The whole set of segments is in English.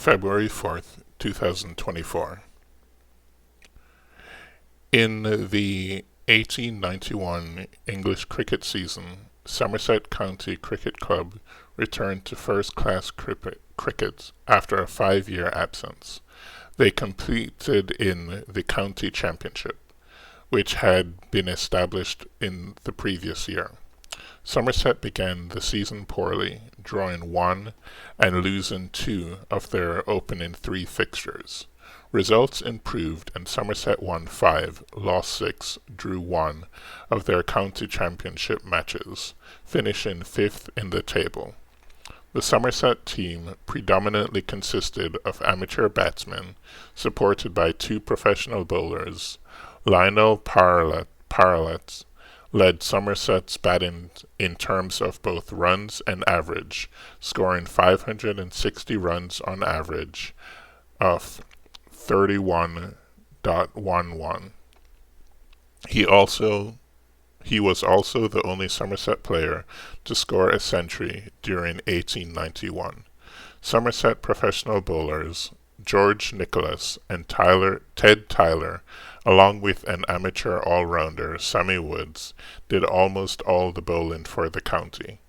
February 4th, 2024. In the 1891 English cricket season, Somerset County Cricket Club returned to first-class cricket after a 5-year absence. They competed in the county championship, which had been established in the previous year. Somerset began the season poorly, drawing 1 and losing 2 of their opening 3 fixtures. Results improved and Somerset won 5, lost 6, drew 1 of their county championship matches, finishing 5th in the table. The Somerset team predominantly consisted of amateur batsmen, supported by 2 professional bowlers. Lionel Parrott led Somerset's batting in terms of both runs and average, scoring 560 runs on average of 31.11. He was also the only Somerset player to score a century during 1891. Somerset professional bowlers George Nicholas and Ted Tyler, along with an amateur all-rounder, Sammy Woods, did almost all the bowling for the county.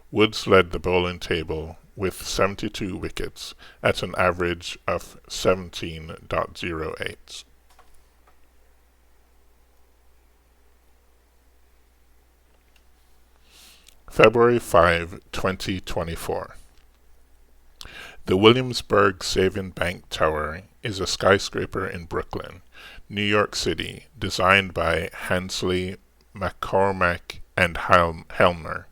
Woods led the bowling table with 72 wickets at an average of 17.08. February 5, 2024. The Williamsburg Savings Bank Tower is a skyscraper in Brooklyn, New York City, designed by Hansley, McCormack, and Helmer.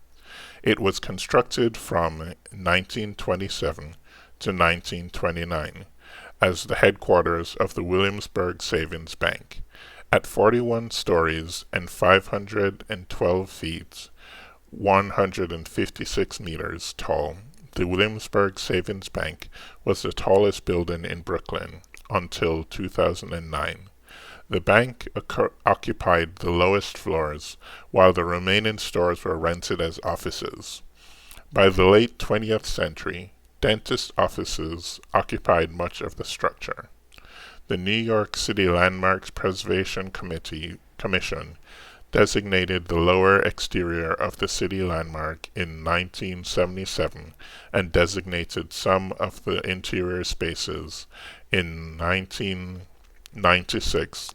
It was constructed from 1927 to 1929 as the headquarters of the Williamsburg Savings Bank. At 41 stories and 512 feet, 156 meters tall, the Williamsburg Savings Bank was the tallest building in Brooklyn until 2009. The bank occupied the lowest floors, while the remaining stores were rented as offices. By the late 20th century, dentist offices occupied much of the structure. The New York City Landmarks Preservation Commission designated the lower exterior of the city landmark in 1977 and designated some of the interior spaces in 1996.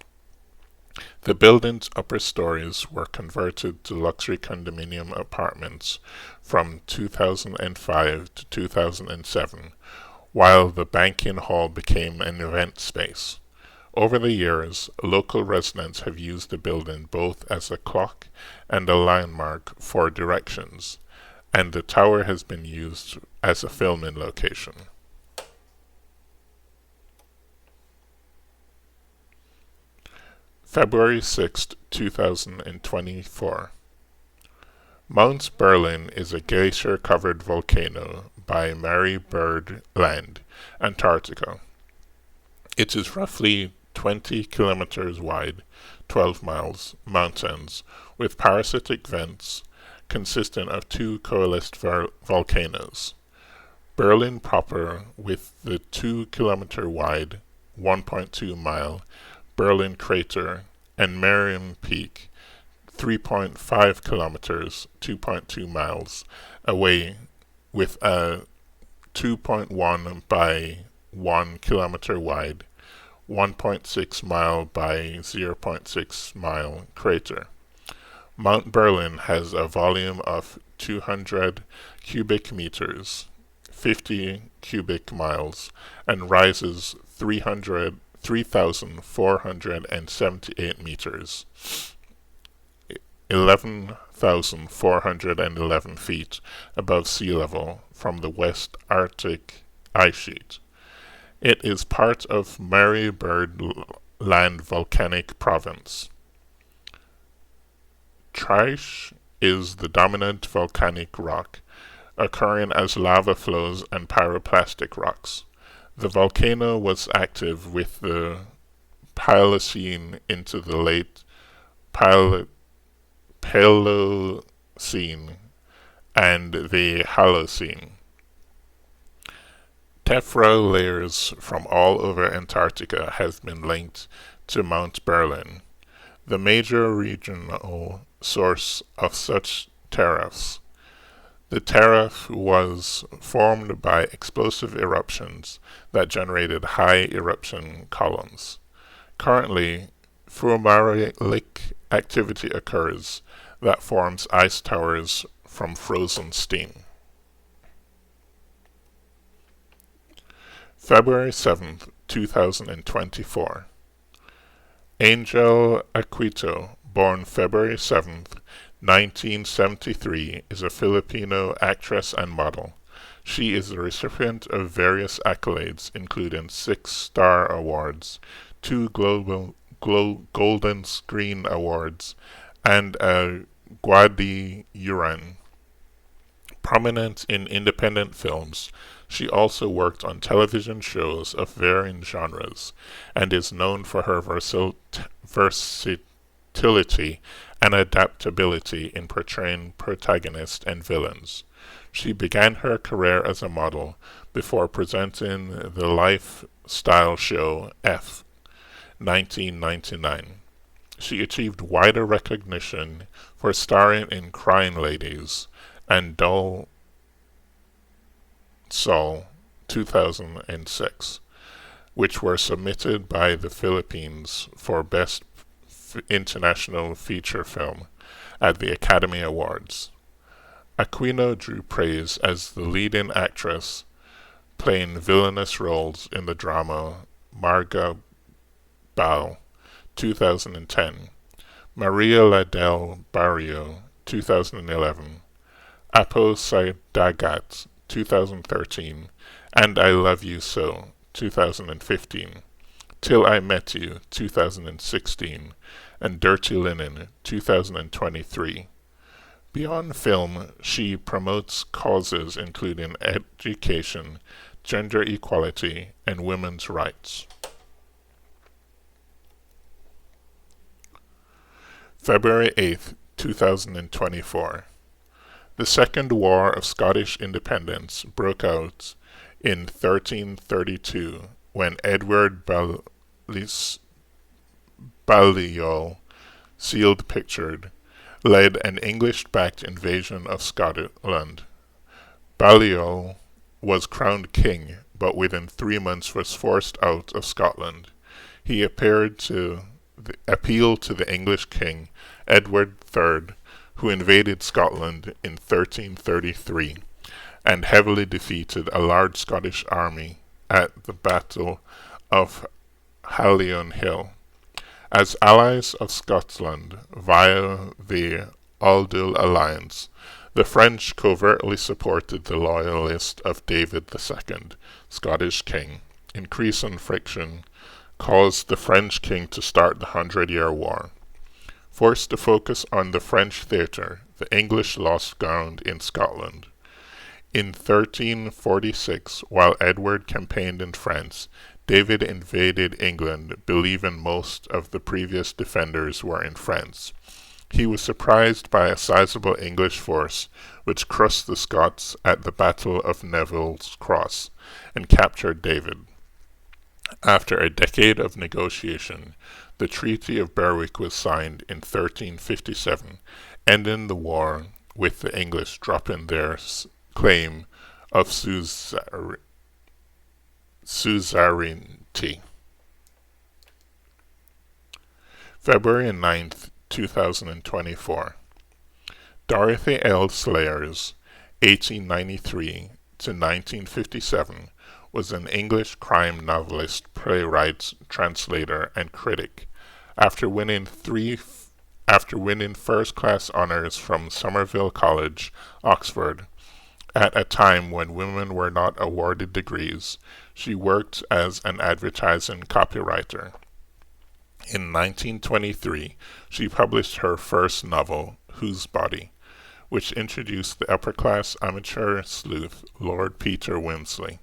The building's upper stories were converted to luxury condominium apartments from 2005 to 2007, while the banking hall became an event space. Over the years, local residents have used the building both as a clock and a landmark for directions, and the tower has been used as a filming location. February 6, 2024. Mount Berlin is a glacier-covered volcano by Mary Bird Land, Antarctica. It is roughly 20 kilometers wide, 12 miles, mountains, with parasitic vents consisting of 2 coalesced volcanoes. Berlin proper, with the 2-kilometer wide, 1.2 mile, Berlin crater, and Marion Peak, 3.5 kilometers, 2.2 miles, away, with a 2.1 by 1 kilometer wide, 1.6 mile by 0.6 mile crater. Mount Berlin has a volume of 200 cubic meters, 50 cubic miles, and rises 3,478 meters, 11,411 feet above sea level from the West Arctic ice sheet. It is part of Mary Bird Land Volcanic Province. Trash is the dominant volcanic rock, occurring as lava flows and pyroclastic rocks. The volcano was active with the Pliocene into the late Paleocene and the Holocene. Tephra layers from all over Antarctica have been linked to Mount Berlin, the major regional source of such tephras. The tephra was formed by explosive eruptions that generated high eruption columns. Currently, fumaric activity occurs that forms ice towers from frozen steam. February 7th, 2024. Angel Aquito, born February 7th, 1973, is a Filipino actress and model. She is the recipient of various accolades, including 6 Star Awards, 2 Golden Screen Awards, and a Guadiyuran. Prominent in independent films, she also worked on television shows of varying genres and is known for her versatility and adaptability in portraying protagonists and villains. She began her career as a model before presenting the lifestyle show F, 1999. She achieved wider recognition for starring in Crying Ladies and Dol Sol 2006, which were submitted by the Philippines for Best International Feature Film at the Academy Awards. Aquino drew praise as the leading actress, playing villainous roles in the drama Marga Bao 2010, Maria La del Barrio 2011, Apo Dagat 2013, and I Love You So 2015, Till I Met You 2016, and Dirty Linen 2023. Beyond film, she promotes causes including education, gender equality, and women's rights. February 8th, 2024. The Second War of Scottish Independence broke out in 1332 when Edward Balliol, sealed pictured, led an English-backed invasion of Scotland. Balliol was crowned king, but within 3 months was forced out of Scotland. He appealed to the English king, Edward III, who invaded Scotland in 1333 and heavily defeated a large Scottish army at the Battle of Hallion Hill. As allies of Scotland via the Aldul Alliance, the French covertly supported the loyalists of David II, Scottish king. Increasing friction caused the French king to start the 100-Year War. Forced to focus on the French theatre, the English lost ground in Scotland. In 1346, while Edward campaigned in France, David invaded England, believing most of the previous defenders were in France. He was surprised by a sizable English force, which crushed the Scots at the Battle of Neville's Cross, and captured David. After a decade of negotiation, the Treaty of Berwick was signed in 1357, ending the war with the English dropping their claim of suzerainty. February 9th, 2024. Dorothy L. Sayers, 1893 to 1957, was an English crime novelist, playwright, translator, and critic. After winning first-class honors from Somerville College, Oxford, at a time when women were not awarded degrees, she worked as an advertising copywriter. In 1923, she published her first novel, Whose Body, which introduced the upper-class amateur sleuth Lord Peter Wimsey.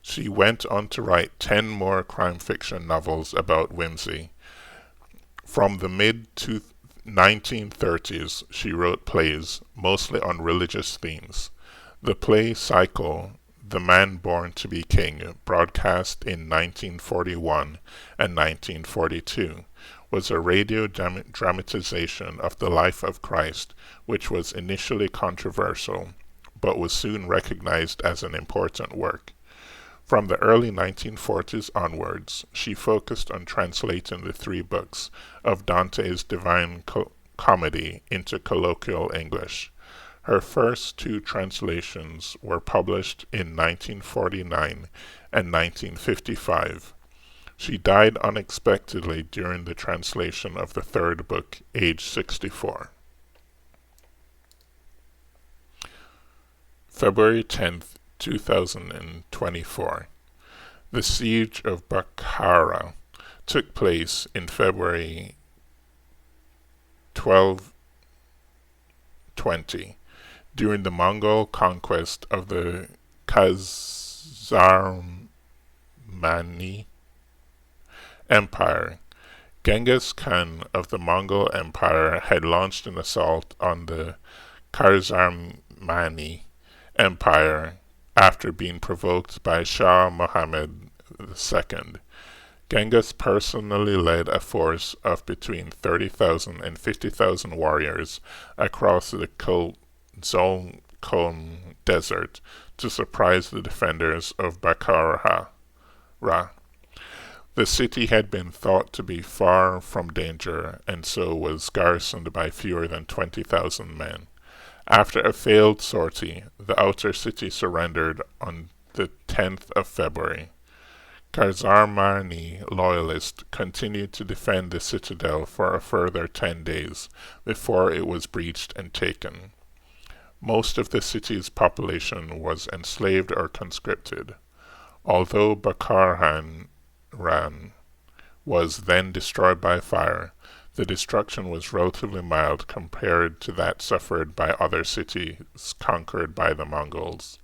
She went on to write 10 more crime fiction novels about Wimsey. From the mid-1930s, she wrote plays, mostly on religious themes. The play cycle, The Man Born to be King, broadcast in 1941 and 1942, was a radio dramatization of the life of Christ, which was initially controversial, but was soon recognized as an important work. From the early 1940s onwards, she focused on translating the three books of Dante's Divine Comedy into colloquial English. Her first two translations were published in 1949 and 1955. She died unexpectedly during the translation of the third book, aged 64. February 10th, 2024. The siege of Bukhara took place in February 1220 during the Mongol conquest of the Khazarmani Empire. Genghis Khan of the Mongol Empire had launched an assault on the Khazarmani Empire after being provoked by Shah Muhammad II. Genghis personally led a force of between 30,000 and 50,000 warriors across the Zolkon Desert to surprise the defenders of Bukhara. The city had been thought to be far from danger, and so was garrisoned by fewer than 20,000 men. After a failed sortie, the outer city surrendered on the 10th of February. Khazarmani loyalists continued to defend the citadel for a further 10 days before it was breached and taken. Most of the city's population was enslaved or conscripted. Although Bukhara was then destroyed by fire, the destruction was relatively mild compared to that suffered by other cities conquered by the Mongols.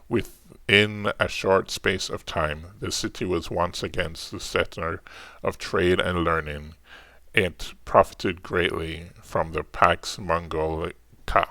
Within a short space of time, the city was once again the center of trade and learning. It profited greatly from the Pax Mongolica.